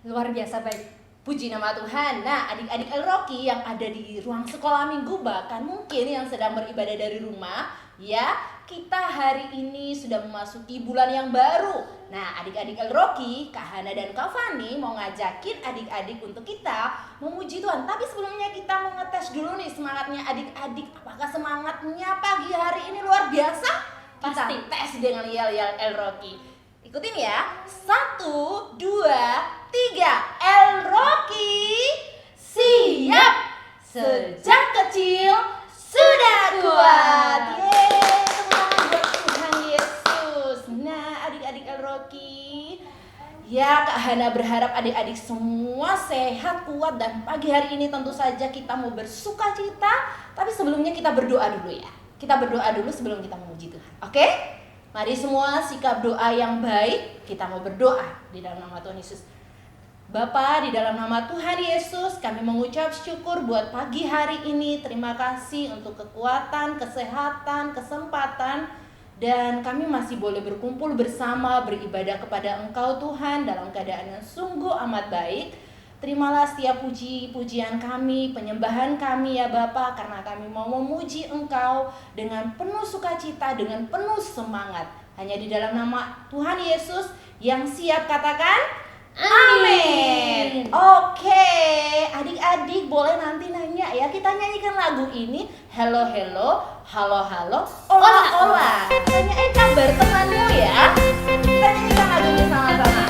Luar biasa baik. Puji nama Tuhan. Nah, adik-adik El Rocky yang ada di ruang sekolah minggu, bahkan mungkin yang sedang beribadah dari rumah, ya, kita hari ini sudah memasuki bulan yang baru. Nah, adik-adik El Rocky, Kak Hana dan Kak Fani mau ngajakin adik-adik untuk kita memuji Tuhan. Tapi sebelumnya kita mau ngetes dulu nih semangatnya adik-adik. Apakah semangatnya pagi hari ini luar biasa? Pasti. Kita tes dengan yel-yel El Rocky. Ikutin ya. 1, 2, 3. El Rocky siap. Sejak kecil sudah kuat. Yeay, tepuk tangan buat Tuhan Yesus. Nah, adik-adik El Rocky, ya, Kak Hana berharap adik-adik semua sehat, kuat, dan pagi hari ini tentu saja kita mau bersuka cita. Tapi sebelumnya kita berdoa dulu ya. Kita berdoa dulu sebelum kita memuji Tuhan. Oke? Mari semua sikap doa yang baik. Kita mau berdoa di dalam nama Tuhan Yesus. Bapa, di dalam nama Tuhan Yesus, kami mengucap syukur buat pagi hari ini. Terima kasih untuk kekuatan, kesehatan, kesempatan, dan kami masih boleh berkumpul bersama, beribadah kepada Engkau Tuhan dalam keadaan yang sungguh amat baik. Terimalah setiap puji-pujian kami, penyembahan kami ya Bapa, karena kami mau memuji Engkau dengan penuh sukacita, dengan penuh semangat. Hanya di dalam nama Tuhan Yesus yang siap katakan amin. Oke, adik-adik boleh nanti nanya ya. Kita nyanyikan lagu ini. Hello, hello, halo, halo, ola, ola. Tanyain kabar temanmu ya. Kita nyanyikan lagu ini sama-sama.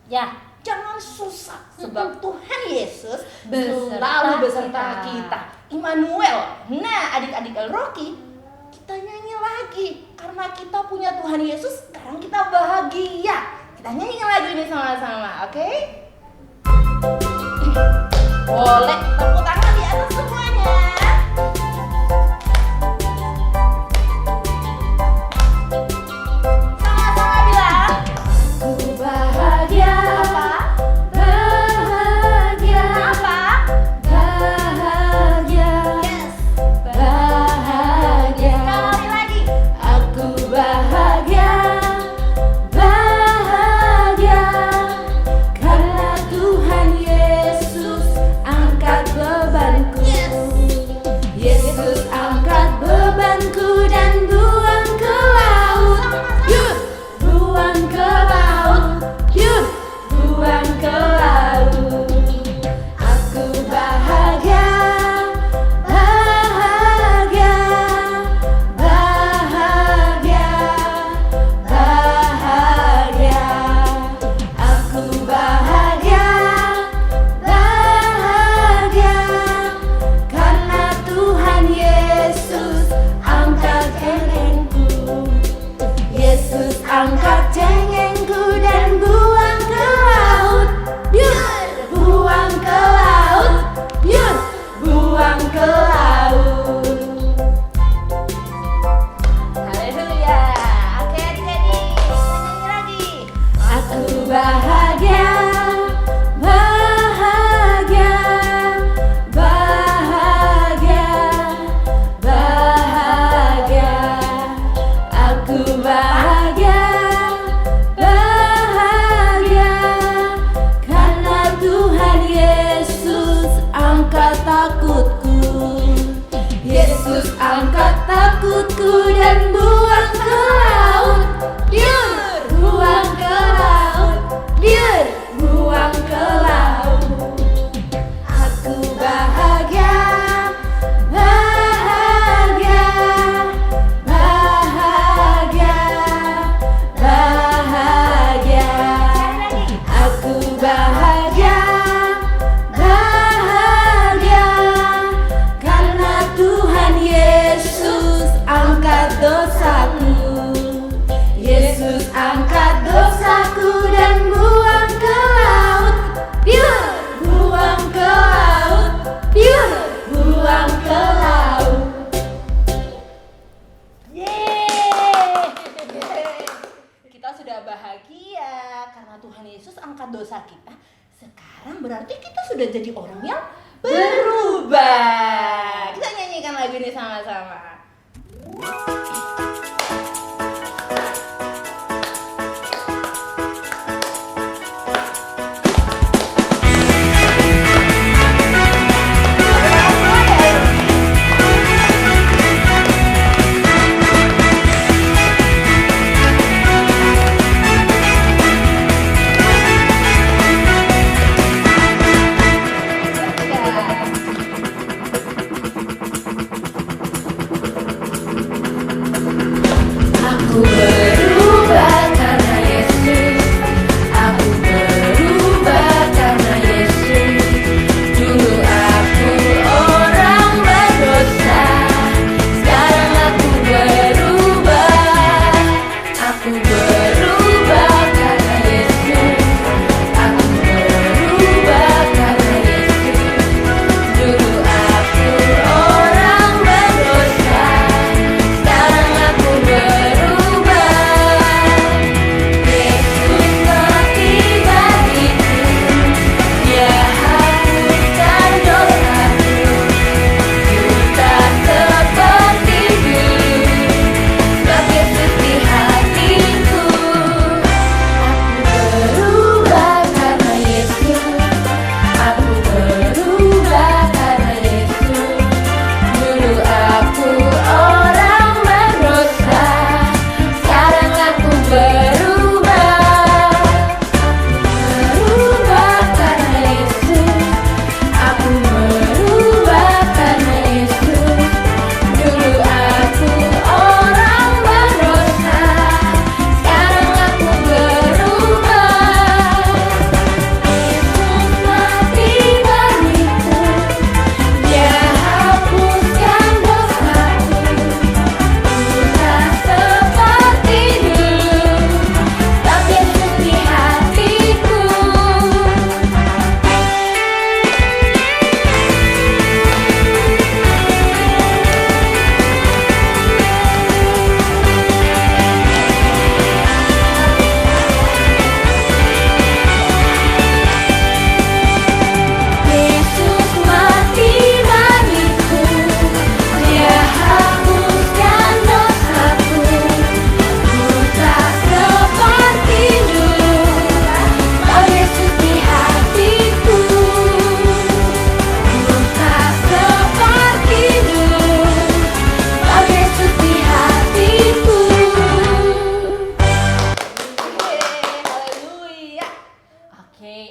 Ya, jangan susah sebab Tuhan Yesus Beserta selalu beserta kita. kita. Immanuel. Nah, adik-adik El Rocky, kita nyanyi lagi karena kita punya Tuhan Yesus. Sekarang kita bahagia. Kita nyanyi lagu ini sama-sama, oke? Boleh tepuk tangan angkat takutku. Yesus angkat takutku dan buang ke laut. Biar buang ke laut, biar buang ke laut. Aku bahagia, bahagia, bahagia, bahagia. Aku bahagia, bahagia, karena Tuhan Yesus angkat dosaku. Yesus angkat dosaku dan buang ke laut. Biar buang ke laut, biar buang ke laut. Yeay. Kita sudah bahagia karena Tuhan Yesus angkat dosa kita. Sekarang berarti kita sudah jadi orang yang berubah. Kita nyanyikan lagu ini sama-sama. Aku berubah karena Yesus. Aku berubah karena Yesus. Dulu aku orang berdosa, sekarang aku berubah. Aku berubah karena Yesus. Aku berubah karena Yesus. Dulu aku orang berdosa, sekarang aku berubah.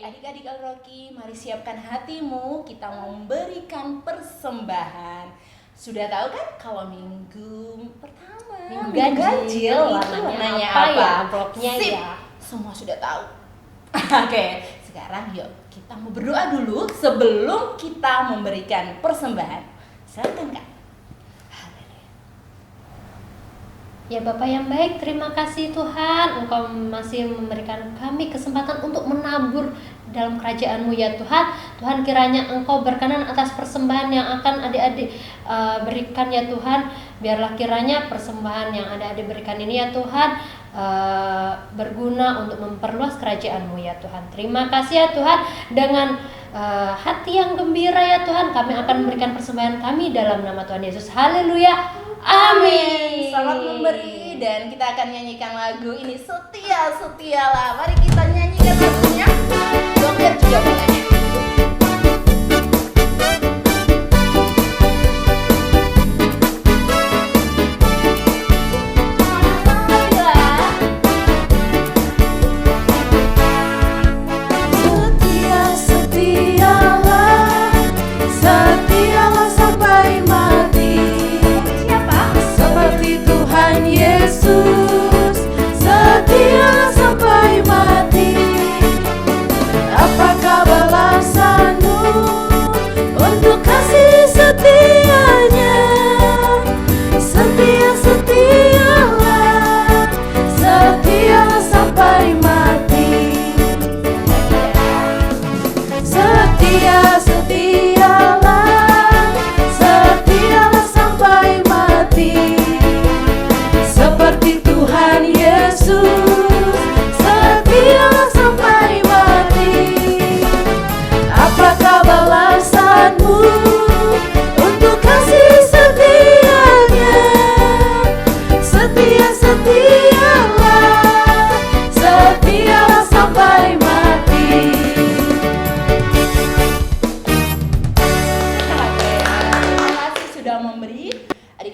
Adik-adik Al-Roki, mari siapkan hatimu, kita mau memberikan persembahan. Sudah tahu kan kalau minggu pertama Minggu ganjil, warnanya apa apa? ya, amplopnya Sip, ya. semua sudah tahu. Oke, sekarang yuk kita mau berdoa dulu sebelum kita memberikan persembahan. Silakan Kak. Ya Bapak yang baik, terima kasih Tuhan, Engkau masih memberikan kami kesempatan untuk menabur dalam kerajaan-Mu ya Tuhan. Tuhan, kiranya Engkau berkenan atas persembahan yang akan adik-adik berikan ya Tuhan. Biarlah kiranya persembahan yang adik-adik berikan ini ya Tuhan berguna untuk memperluas kerajaan-Mu ya Tuhan. Terima kasih ya Tuhan. Dengan hati yang gembira ya Tuhan, kami akan memberikan persembahan kami dalam nama Tuhan Yesus. Haleluya. Amin. Selamat memberi dan kita akan nyanyikan lagu ini, Setia Setialah. Mari kita nyanyikan lagunya. Joget juga boleh.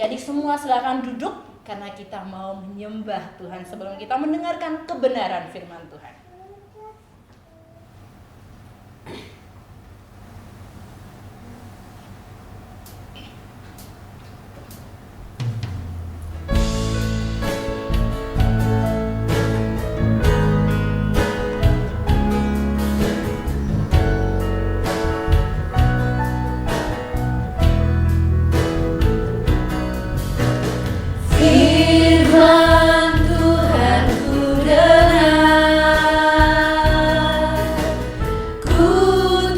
Adik-adik semua silakan duduk karena kita mau menyembah Tuhan sebelum kita mendengarkan kebenaran firman Tuhan. Firman Tuhan ku dengar, ku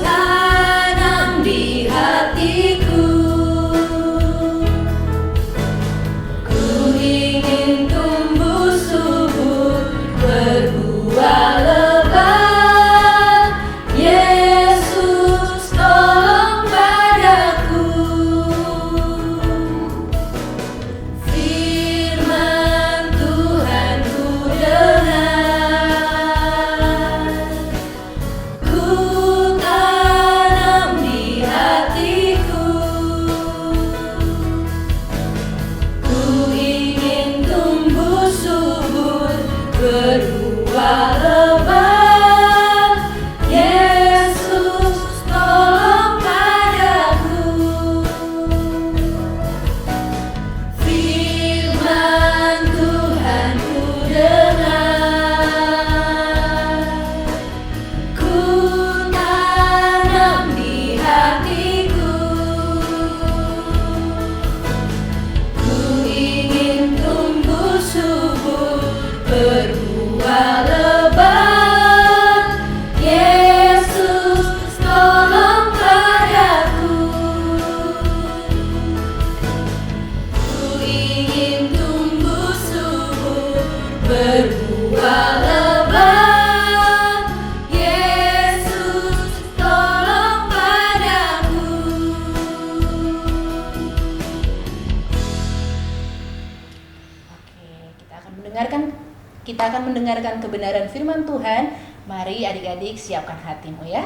tanam di hatiku, ku ingin tumbuh subur berbuah lebat. Yesus tolong padaku. Firman Tuhan ku dengar, ku tanam di hatiku, ku ingin tumbuh subur berbuah lebat. Yesus tolong padaku. Firman Tuhan ku dengar, ku tanam di hatiku, ku ingin tumbuh subur berbuah lebat. Yesus tolong padaku. Ku ingin tumbuh subur berbuah lebat. Yesus tolong padaku. Oke, kita akan mendengarkan kebenaran firman Tuhan. Mari adik-adik siapkan hatimu ya.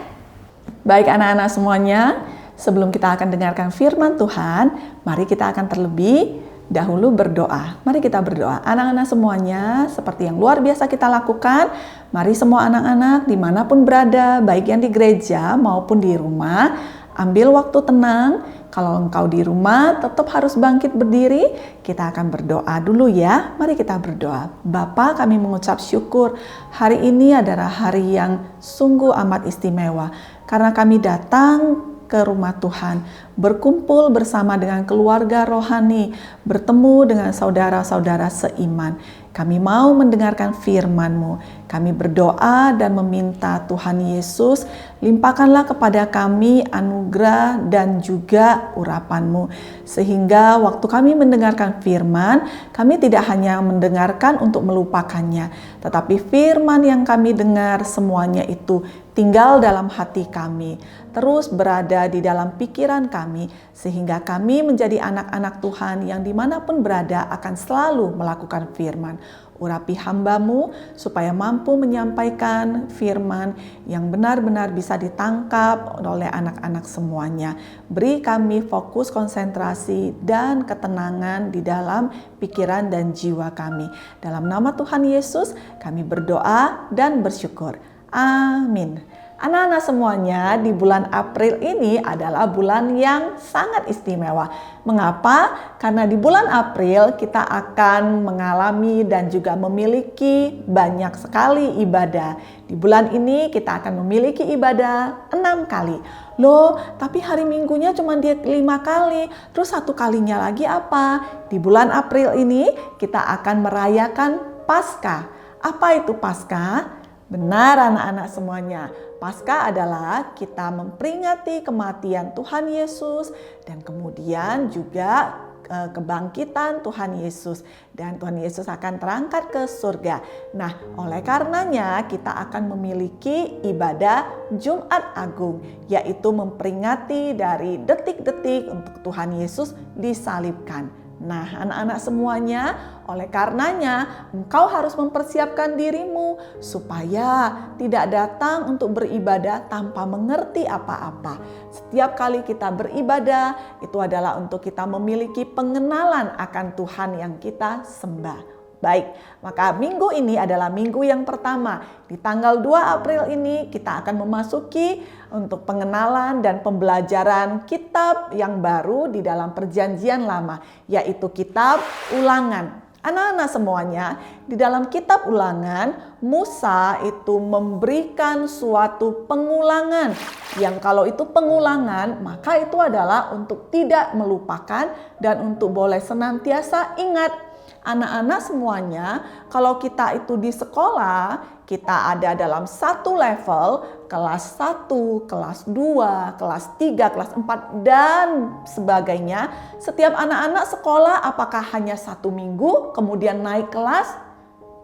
Baik anak-anak semuanya, sebelum kita akan dengarkan firman Tuhan, mari kita akan terlebih dahulu berdoa. Mari kita berdoa. Anak-anak semuanya, seperti yang luar biasa kita lakukan, mari semua anak-anak dimanapun berada, baik yang di gereja maupun di rumah, ambil waktu tenang. Kalau engkau di rumah tetap harus bangkit berdiri, kita akan berdoa dulu ya. Mari kita berdoa. Bapa, kami mengucap syukur. Hari ini adalah hari yang sungguh amat istimewa. Karena kami datang ke rumah Tuhan, berkumpul bersama dengan keluarga rohani, bertemu dengan saudara-saudara seiman. Kami mau mendengarkan firman-Mu. Kami berdoa dan meminta Tuhan Yesus, limpahkanlah kepada kami anugerah dan juga urapan-Mu. Sehingga waktu kami mendengarkan firman, kami tidak hanya mendengarkan untuk melupakannya, tetapi firman yang kami dengar semuanya itu tinggal dalam hati kami, terus berada di dalam pikiran kami, sehingga kami menjadi anak-anak Tuhan yang dimanapun berada akan selalu melakukan firman. Urapi hamba-Mu supaya mampu menyampaikan firman yang benar-benar bisa ditangkap oleh anak-anak semuanya. Beri kami fokus, konsentrasi, dan ketenangan di dalam pikiran dan jiwa kami. Dalam nama Tuhan Yesus kami berdoa dan bersyukur. Amin. Anak-anak semuanya, di bulan April ini adalah bulan yang sangat istimewa. Mengapa? Karena di bulan April kita akan mengalami dan juga memiliki banyak sekali ibadah. Di bulan ini kita akan memiliki ibadah 6 kali. Loh, tapi hari Minggunya cuma dia 5 kali. Terus 1 kalinya lagi apa? Di bulan April ini kita akan merayakan Paskah. Apa itu Paskah? Benar anak-anak semuanya, Paskah adalah kita memperingati kematian Tuhan Yesus dan kemudian juga kebangkitan Tuhan Yesus, dan Tuhan Yesus akan terangkat ke surga. Nah, oleh karenanya kita akan memiliki ibadah Jumat Agung, yaitu memperingati dari detik-detik untuk Tuhan Yesus disalibkan. Nah, anak-anak semuanya, oleh karenanya engkau harus mempersiapkan dirimu supaya tidak datang untuk beribadah tanpa mengerti apa-apa. Setiap kali kita beribadah, itu adalah untuk kita memiliki pengenalan akan Tuhan yang kita sembah. Baik, maka minggu ini adalah minggu yang pertama. Di tanggal 2 April ini kita akan memasuki untuk pengenalan dan pembelajaran kitab yang baru di dalam Perjanjian Lama, yaitu kitab Ulangan. Anak-anak semuanya, di dalam kitab Ulangan, Musa itu memberikan suatu pengulangan. Yang kalau itu pengulangan, maka itu adalah untuk tidak melupakan dan untuk boleh senantiasa ingat. Anak-anak semuanya, kalau kita itu di sekolah, kita ada dalam satu level, kelas 1, kelas 2, kelas 3, kelas 4, dan sebagainya. Setiap anak-anak sekolah apakah hanya 1 minggu kemudian naik kelas?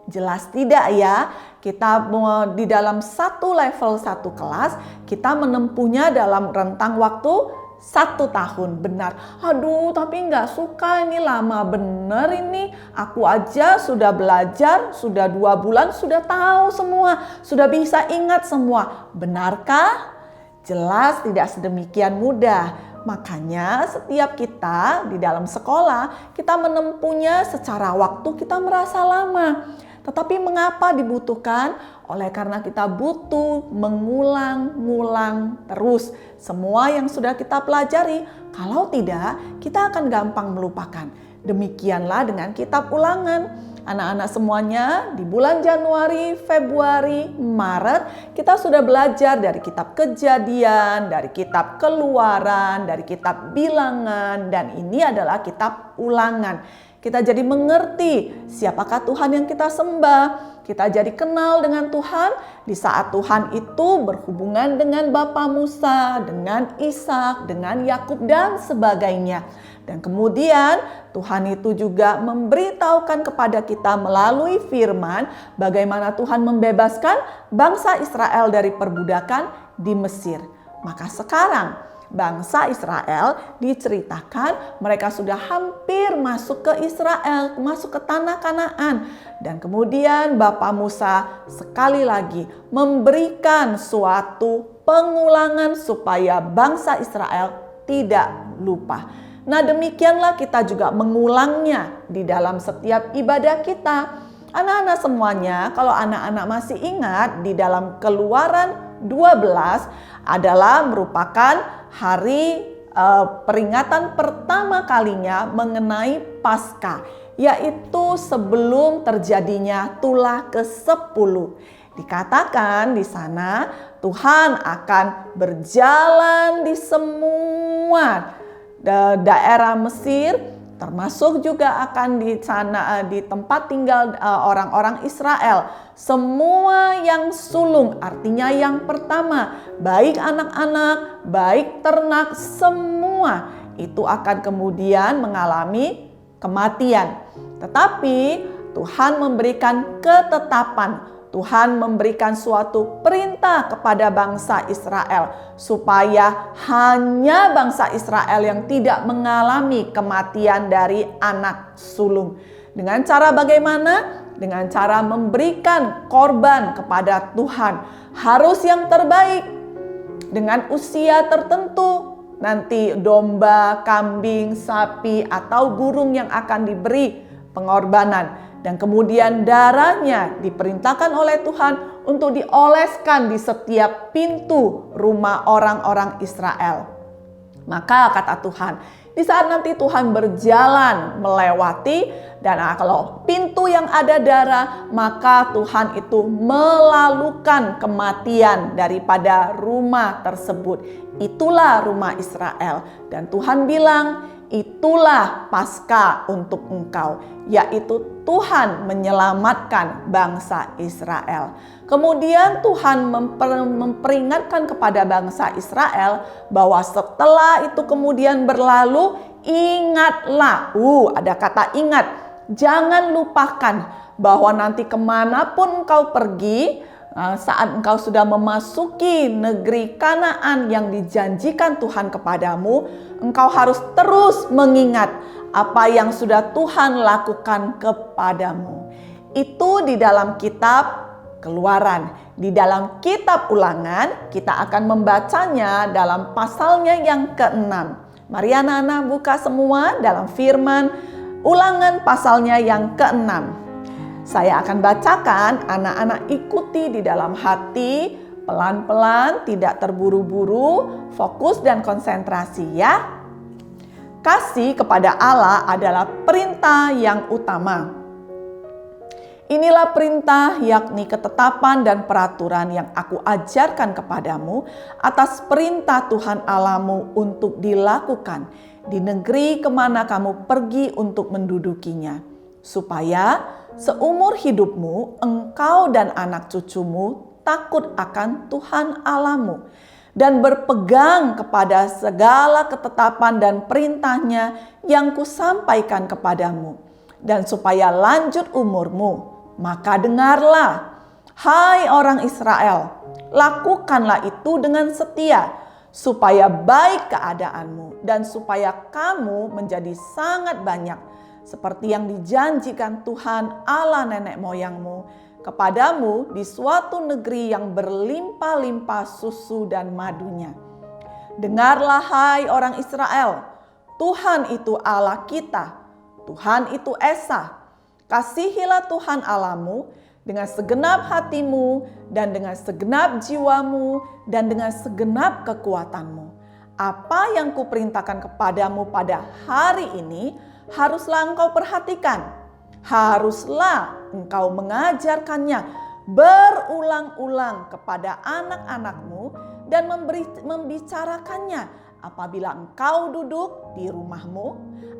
Jelas tidak ya. Kita di dalam satu level, satu kelas, kita menempuhnya dalam rentang waktu 1 tahun. Benar. Aduh, tapi nggak suka, ini lama bener ini. Aku aja sudah belajar, sudah 2 bulan, sudah tahu semua, sudah bisa ingat semua. Benarkah? Jelas tidak sedemikian mudah. Makanya setiap kita di dalam sekolah, kita menempuhnya secara waktu kita merasa lama. Tetapi mengapa dibutuhkan? Oleh karena kita butuh mengulang-ngulang terus semua yang sudah kita pelajari. Kalau tidak, kita akan gampang melupakan. Demikianlah dengan kitab Ulangan. Anak-anak semuanya, di bulan Januari, Februari, Maret, kita sudah belajar dari kitab Kejadian, dari kitab Keluaran, dari kitab Bilangan, dan ini adalah kitab Ulangan. Kita jadi mengerti siapakah Tuhan yang kita sembah. Kita jadi kenal dengan Tuhan di saat Tuhan itu berhubungan dengan Bapa Musa, dengan Ishak, dengan Yakub dan sebagainya. Dan kemudian Tuhan itu juga memberitahukan kepada kita melalui firman bagaimana Tuhan membebaskan bangsa Israel dari perbudakan di Mesir. Maka sekarang bangsa Israel diceritakan mereka sudah hampir masuk ke Israel, masuk ke tanah Kanaan. Dan kemudian Bapa Musa sekali lagi memberikan suatu pengulangan supaya bangsa Israel tidak lupa. Nah, demikianlah kita juga mengulangnya di dalam setiap ibadah kita. Anak-anak semuanya, kalau anak-anak masih ingat, di dalam Keluaran 12 adalah merupakan hari peringatan pertama kalinya mengenai Paskah, yaitu sebelum terjadinya tulah ke-10. Dikatakan di sana Tuhan akan berjalan di semua daerah Mesir, termasuk juga akan di sana di tempat tinggal orang-orang Israel. Semua yang sulung, artinya yang pertama, baik anak-anak, baik ternak, semua itu akan kemudian mengalami kematian. Tetapi Tuhan memberikan ketetapan. Tuhan memberikan suatu perintah kepada bangsa Israel supaya hanya bangsa Israel yang tidak mengalami kematian dari anak sulung. Dengan cara bagaimana? Dengan cara memberikan korban kepada Tuhan. Harus yang terbaik dengan usia tertentu. Nanti domba, kambing, sapi atau burung yang akan diberi pengorbanan. Dan kemudian darahnya diperintahkan oleh Tuhan untuk dioleskan di setiap pintu rumah orang-orang Israel. Maka kata Tuhan, di saat nanti Tuhan berjalan melewati, dan kalau pintu yang ada darah, maka Tuhan itu melalukan kematian daripada rumah tersebut. Itulah rumah Israel. Dan Tuhan bilang, itulah Paskah untuk engkau, yaitu Tuhan menyelamatkan bangsa Israel. Kemudian Tuhan memperingatkan kepada bangsa Israel bahwa setelah itu kemudian berlalu, ingatlah. Ada kata ingat. Jangan lupakan bahwa nanti kemanapun engkau pergi, saat engkau sudah memasuki negeri Kanaan yang dijanjikan Tuhan kepadamu, engkau harus terus mengingat apa yang sudah Tuhan lakukan kepadamu. Itu di dalam kitab Keluaran. Di dalam kitab Ulangan, kita akan membacanya dalam pasalnya yang ke-6. Mari anak-anak buka semua dalam firman Ulangan pasalnya yang ke-6. Saya akan bacakan, anak-anak ikuti di dalam hati, pelan-pelan, tidak terburu-buru, fokus dan konsentrasi ya. Kasih kepada Allah adalah perintah yang utama. Inilah perintah, yakni ketetapan dan peraturan yang aku ajarkan kepadamu atas perintah Tuhan Allahmu untuk dilakukan di negeri kemana kamu pergi untuk mendudukinya, supaya seumur hidupmu engkau dan anak cucumu takut akan Tuhan Allahmu dan berpegang kepada segala ketetapan dan perintahnya yang kusampaikan kepadamu, dan supaya lanjut umurmu. Maka dengarlah, hai orang Israel, lakukanlah itu dengan setia, supaya baik keadaanmu dan supaya kamu menjadi sangat banyak, seperti yang dijanjikan Tuhan Allah nenek moyangmu kepadamu di suatu negeri yang berlimpah-limpah susu dan madunya. Dengarlah hai orang Israel, Tuhan itu Allah kita, Tuhan itu Esa. Kasihilah Tuhan Allahmu dengan segenap hatimu dan dengan segenap jiwamu dan dengan segenap kekuatanmu. Apa yang kuperintahkan kepadamu pada hari ini haruslah engkau perhatikan. Haruslah engkau mengajarkannya berulang-ulang kepada anak-anakmu dan membicarakannya apabila engkau duduk di rumahmu,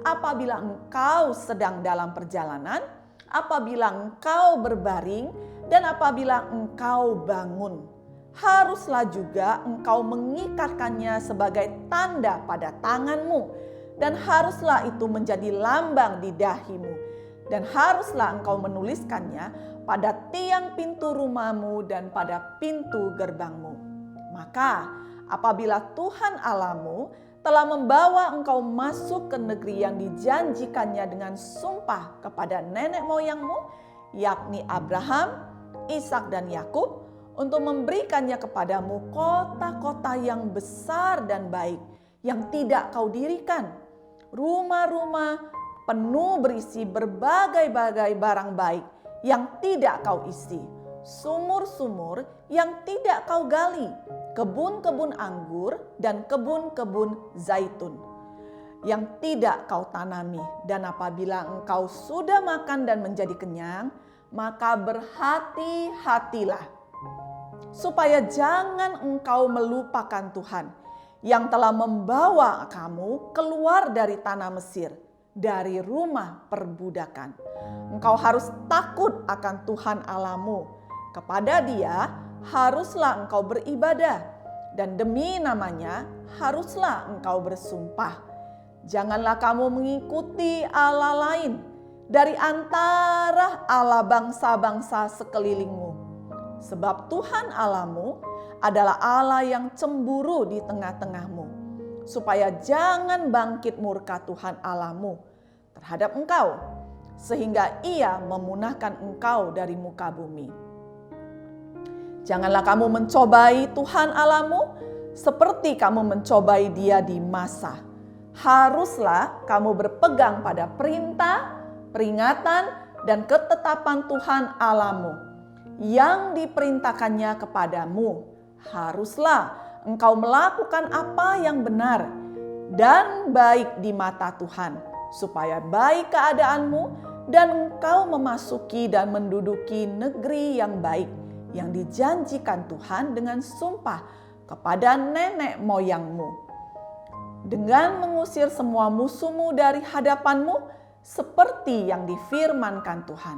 apabila engkau sedang dalam perjalanan, apabila engkau berbaring, dan apabila engkau bangun. Haruslah juga engkau mengikatkannya sebagai tanda pada tanganmu, dan haruslah itu menjadi lambang di dahimu, dan haruslah engkau menuliskannya pada tiang pintu rumahmu dan pada pintu gerbangmu. Maka apabila Tuhan Allahmu telah membawa engkau masuk ke negeri yang dijanjikannya dengan sumpah kepada nenek moyangmu, yakni Abraham, Ishak dan Yakub, untuk memberikannya kepadamu kota-kota yang besar dan baik yang tidak kau dirikan, rumah-rumah penuh berisi berbagai-bagai barang baik yang tidak kau isi, sumur-sumur yang tidak kau gali, kebun-kebun anggur dan kebun-kebun zaitun yang tidak kau tanami. Dan apabila engkau sudah makan dan menjadi kenyang, maka berhati-hatilah supaya jangan engkau melupakan Tuhan yang telah membawa kamu keluar dari tanah Mesir, dari rumah perbudakan. Engkau harus takut akan Tuhan Allahmu. Kepada Dia haruslah engkau beribadah, dan demi namanya haruslah engkau bersumpah. Janganlah kamu mengikuti Allah lain dari antara Allah bangsa-bangsa sekelilingmu. Sebab Tuhan Allahmu adalah Allah yang cemburu di tengah-tengahmu, supaya jangan bangkit murka Tuhan Allahmu terhadap engkau, sehingga Ia memunahkan engkau dari muka bumi. Janganlah kamu mencobai Tuhan Allahmu seperti kamu mencobai Dia di masa. Haruslah kamu berpegang pada perintah, peringatan, dan ketetapan Tuhan Allahmu yang diperintahkannya kepadamu. Haruslah engkau melakukan apa yang benar dan baik di mata Tuhan, supaya baik keadaanmu dan engkau memasuki dan menduduki negeri yang baik yang dijanjikan Tuhan dengan sumpah kepada nenek moyangmu, dengan mengusir semua musuhmu dari hadapanmu seperti yang difirmankan Tuhan.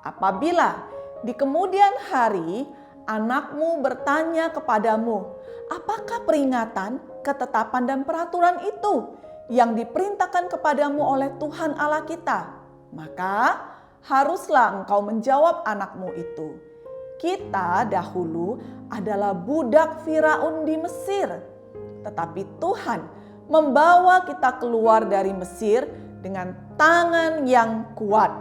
Apabila di kemudian hari anakmu bertanya kepadamu, apakah peringatan, ketetapan dan peraturan itu yang diperintahkan kepadamu oleh Tuhan Allah kita? Maka haruslah engkau menjawab anakmu itu, Kita dahulu adalah budak Firaun di Mesir, tetapi Tuhan membawa kita keluar dari Mesir dengan tangan yang kuat.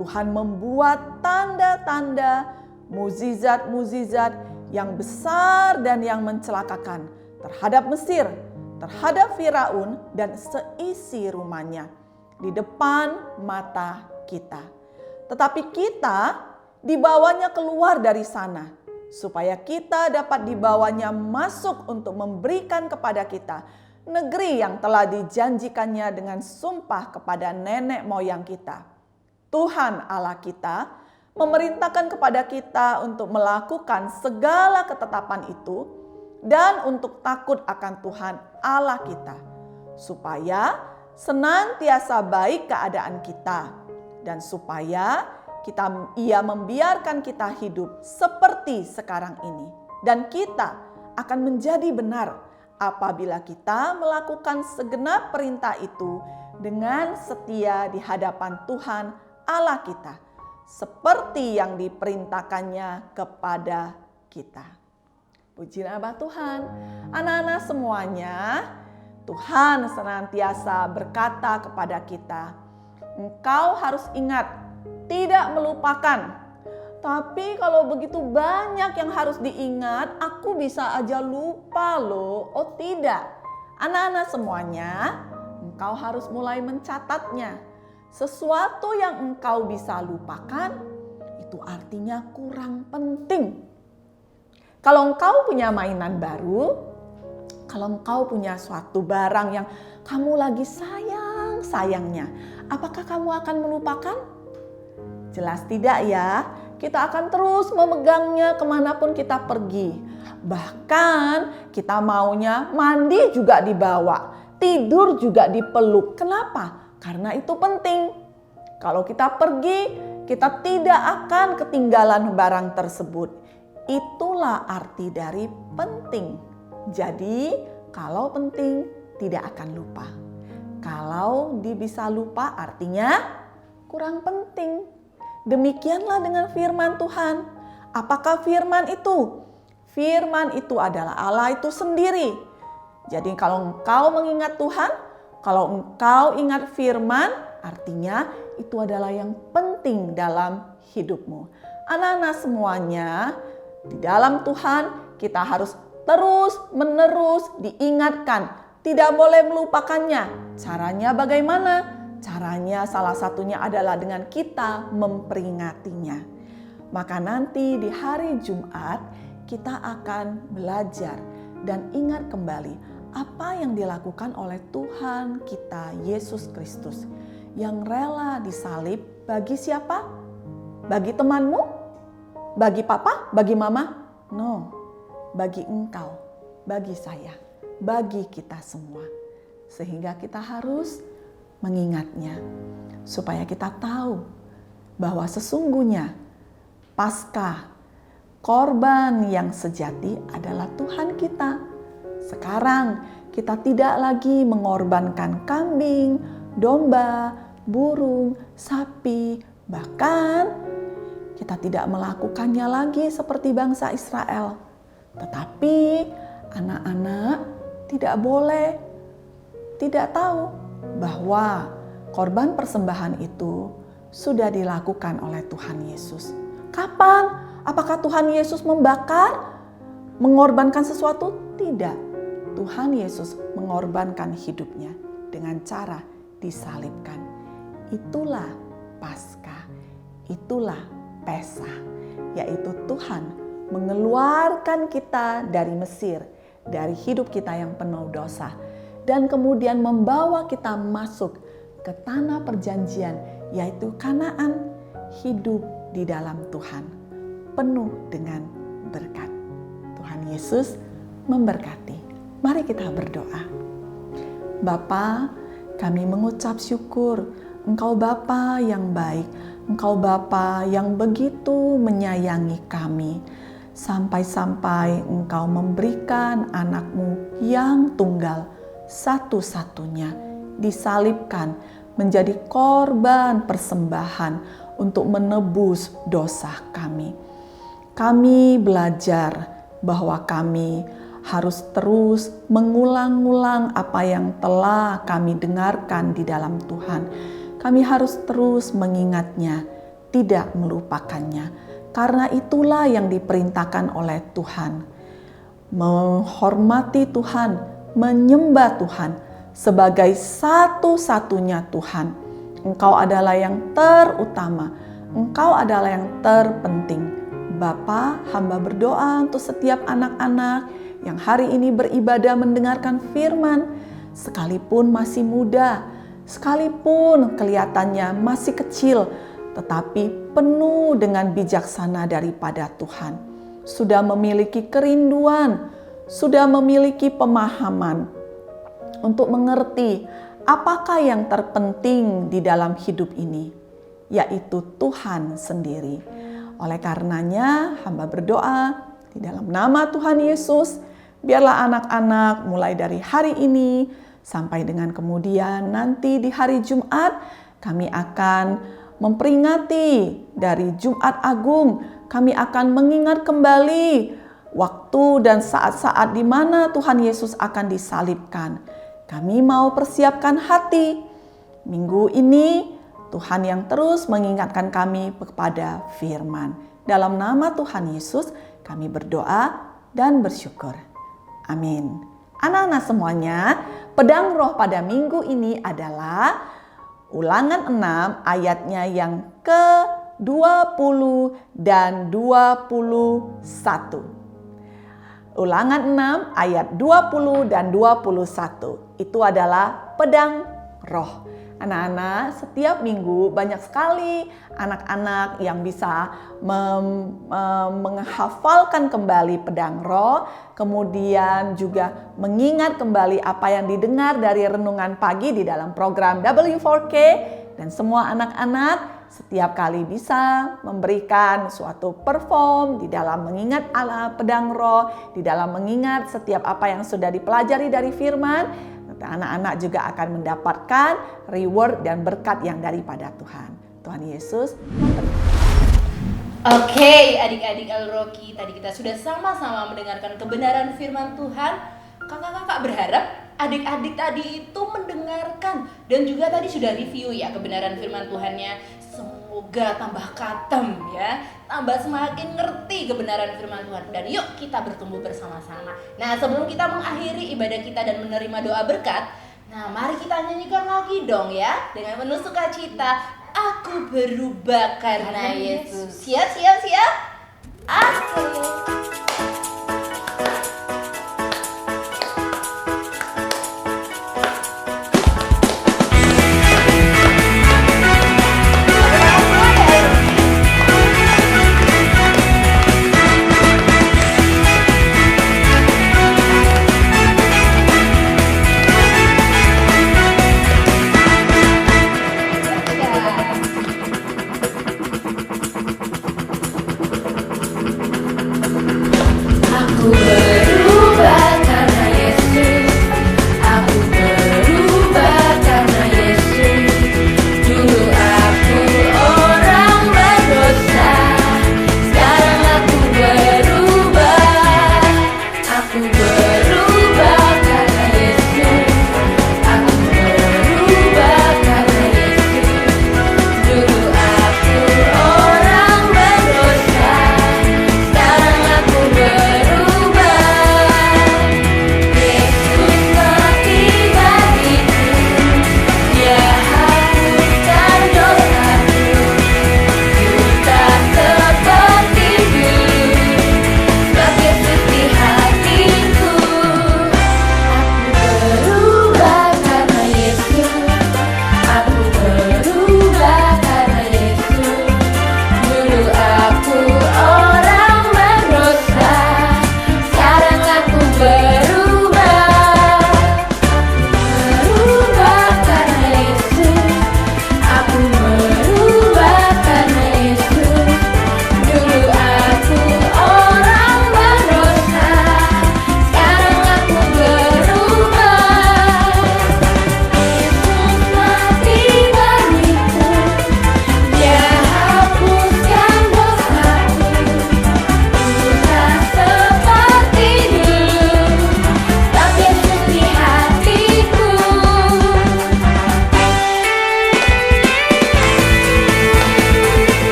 Tuhan membuat tanda-tanda, mukjizat-mukjizat yang besar dan yang mencelakakan terhadap Mesir, terhadap Firaun dan seisi rumahnya di depan mata kita. Tetapi kita dibawanya keluar dari sana supaya kita dapat dibawanya masuk untuk memberikan kepada kita negeri yang telah dijanjikannya dengan sumpah kepada nenek moyang kita. Tuhan Allah kita memerintahkan kepada kita untuk melakukan segala ketetapan itu dan untuk takut akan Tuhan Allah kita, supaya senantiasa baik keadaan kita dan supaya Ia membiarkan kita hidup seperti sekarang ini. Dan kita akan menjadi benar apabila kita melakukan segenap perintah itu dengan setia di hadapan Tuhan Allah kita, seperti yang diperintahkannya kepada kita. Puji nama Tuhan. Anak-anak semuanya, Tuhan senantiasa berkata kepada kita, engkau harus ingat, tidak melupakan. Tapi kalau begitu banyak yang harus diingat, aku bisa aja lupa loh. Oh tidak, anak-anak semuanya, engkau harus mulai mencatatnya. Sesuatu yang engkau bisa lupakan, itu artinya kurang penting. Kalau engkau punya mainan baru, kalau engkau punya suatu barang yang kamu lagi sayangnya, apakah kamu akan melupakan? Jelas tidak ya, kita akan terus memegangnya kemanapun kita pergi. Bahkan kita maunya mandi juga dibawa, tidur juga dipeluk. Kenapa? Karena itu penting. Kalau kita pergi, kita tidak akan ketinggalan barang tersebut. Itulah arti dari penting. Jadi kalau penting tidak akan lupa. Kalau bisa lupa artinya kurang penting. Demikianlah dengan firman Tuhan. Apakah firman itu? Firman itu adalah Allah itu sendiri. Jadi kalau engkau mengingat Tuhan, kalau engkau ingat firman, artinya itu adalah yang penting dalam hidupmu. Anak-anak semuanya, di dalam Tuhan kita harus terus-menerus diingatkan. Tidak boleh melupakannya. Caranya bagaimana? Caranya salah satunya adalah dengan kita memperingatinya. Maka nanti di hari Jumat kita akan belajar dan ingat kembali apa yang dilakukan oleh Tuhan kita Yesus Kristus yang rela disalib bagi siapa? Bagi temanmu? Bagi papa? Bagi mama? No, bagi engkau, bagi saya, bagi kita semua. Sehingga kita harus mengingatnya supaya kita tahu bahwa sesungguhnya Paskah, korban yang sejati adalah Tuhan kita. Sekarang kita tidak lagi mengorbankan kambing, domba, burung, sapi, bahkan kita tidak melakukannya lagi seperti bangsa Israel. Tetapi anak-anak tidak boleh tidak tahu bahwa korban persembahan itu sudah dilakukan oleh Tuhan Yesus. Kapan? Apakah Tuhan Yesus membakar, mengorbankan sesuatu? Tidak. Tuhan Yesus mengorbankan hidupnya dengan cara disalibkan. Itulah Paskah, itulah Pesah, yaitu Tuhan mengeluarkan kita dari Mesir, dari hidup kita yang penuh dosa, dan kemudian membawa kita masuk ke tanah perjanjian, yaitu Kanaan, hidup di dalam Tuhan, penuh dengan berkat. Tuhan Yesus memberkati. Mari kita berdoa. Bapa, kami mengucap syukur, Engkau Bapa yang baik, Engkau Bapa yang begitu menyayangi kami, sampai-sampai Engkau memberikan anak-Mu yang tunggal, satu-satunya, disalibkan menjadi korban persembahan untuk menebus dosa kami. kami belajar bahwa kami harus terus mengulang-ulang apa yang telah kami dengarkan di dalam Tuhan. Kami harus terus mengingatnya, tidak melupakannya. Karena itulah yang diperintahkan oleh Tuhan. Menghormati Tuhan, menyembah Tuhan sebagai satu-satunya Tuhan. Engkau adalah yang terutama, Engkau adalah yang terpenting. Bapa, hamba berdoa untuk setiap anak-anak yang hari ini beribadah mendengarkan firman, sekalipun masih muda, sekalipun kelihatannya masih kecil, tetapi penuh dengan bijaksana daripada Tuhan. Sudah memiliki kerinduan, sudah memiliki pemahaman untuk mengerti apakah yang terpenting di dalam hidup ini, yaitu Tuhan sendiri. Oleh karenanya, hamba berdoa di dalam nama Tuhan Yesus, biarlah anak-anak mulai dari hari ini sampai dengan kemudian nanti di hari Jumat, kami akan memperingati dari Jumat Agung. Kami akan mengingat kembali waktu dan saat-saat di mana Tuhan Yesus akan disalibkan. Kami mau persiapkan hati. Minggu ini Tuhan yang terus mengingatkan kami kepada firman. Dalam nama Tuhan Yesus kami berdoa dan bersyukur. Amin. Anak-anak semuanya, pedang roh pada minggu ini adalah Ulangan 6 ayatnya yang ke-20 dan 21. Ulangan 6 ayat 20 dan 21. Itu adalah pedang roh. Anak-anak, setiap minggu banyak sekali anak-anak yang bisa menghafalkan kembali pedang roh, kemudian juga mengingat kembali apa yang didengar dari renungan pagi di dalam program W4K, dan semua anak-anak setiap kali bisa memberikan suatu perform di dalam mengingat pedang roh, di dalam mengingat setiap apa yang sudah dipelajari dari firman. Anak-anak juga akan mendapatkan reward dan berkat yang daripada Tuhan. Tuhan Yesus memberkati. Oke, adik-adik El-Roki, tadi kita sudah sama-sama mendengarkan kebenaran firman Tuhan. Kakak-kakak berharap adik-adik tadi itu mendengarkan dan juga tadi sudah review ya kebenaran firman Tuhannya. Semoga tambah katem ya, tambah semakin ngerti kebenaran firman Tuhan. Dan yuk kita bertumbuh bersama-sama. Nah, sebelum kita mengakhiri ibadah kita dan menerima doa berkat, nah mari kita nyanyikan lagi dong ya, dengan penuh sukacita. Aku berubah karena Yesus. Siap, siap, siap. Aku.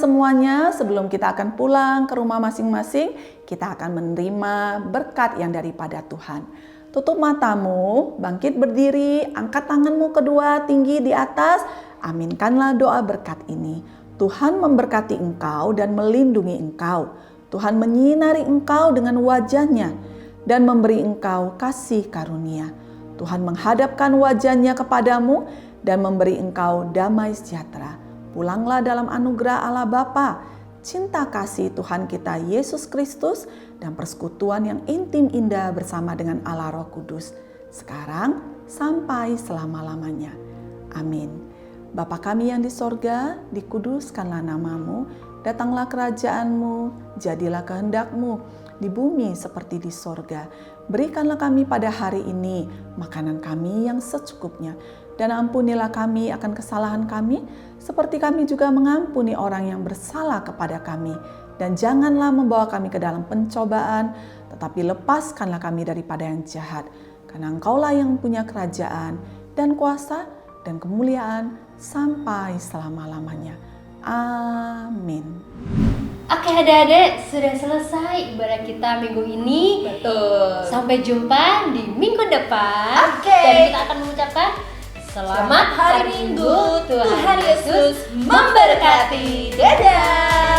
semuanya, sebelum kita akan pulang ke rumah masing-masing, kita akan menerima berkat yang daripada Tuhan. Tutup matamu, bangkit berdiri, angkat tanganmu kedua tinggi di atas, aminkanlah doa berkat ini. Tuhan memberkati engkau dan melindungi engkau. Tuhan menyinari engkau dengan wajah-Nya dan memberi engkau kasih karunia. Tuhan menghadapkan wajah-Nya kepadamu dan memberi engkau damai sejahtera. Pulanglah dalam anugerah Allah Bapa, cinta kasih Tuhan kita Yesus Kristus, dan persekutuan yang intim indah bersama dengan Allah Roh Kudus, sekarang sampai selama-lamanya. Amin. Bapa kami yang di sorga, dikuduskanlah namamu, datanglah kerajaan-Mu, jadilah kehendak-Mu di bumi seperti di sorga. Berikanlah kami pada hari ini makanan kami yang secukupnya, dan ampunilah kami akan kesalahan kami, seperti kami juga mengampuni orang yang bersalah kepada kami. Dan janganlah membawa kami ke dalam pencobaan, tetapi lepaskanlah kami daripada yang jahat. Karena Engkaulah yang punya kerajaan dan kuasa dan kemuliaan sampai selama-lamanya. Amin. Oke adik-adik, sudah selesai ibadah kita minggu ini. Betul. Sampai jumpa di minggu depan. Oke. Dan kita akan mengucapkan selamat hari Minggu. Tuhan Yesus memberkati. Dadah.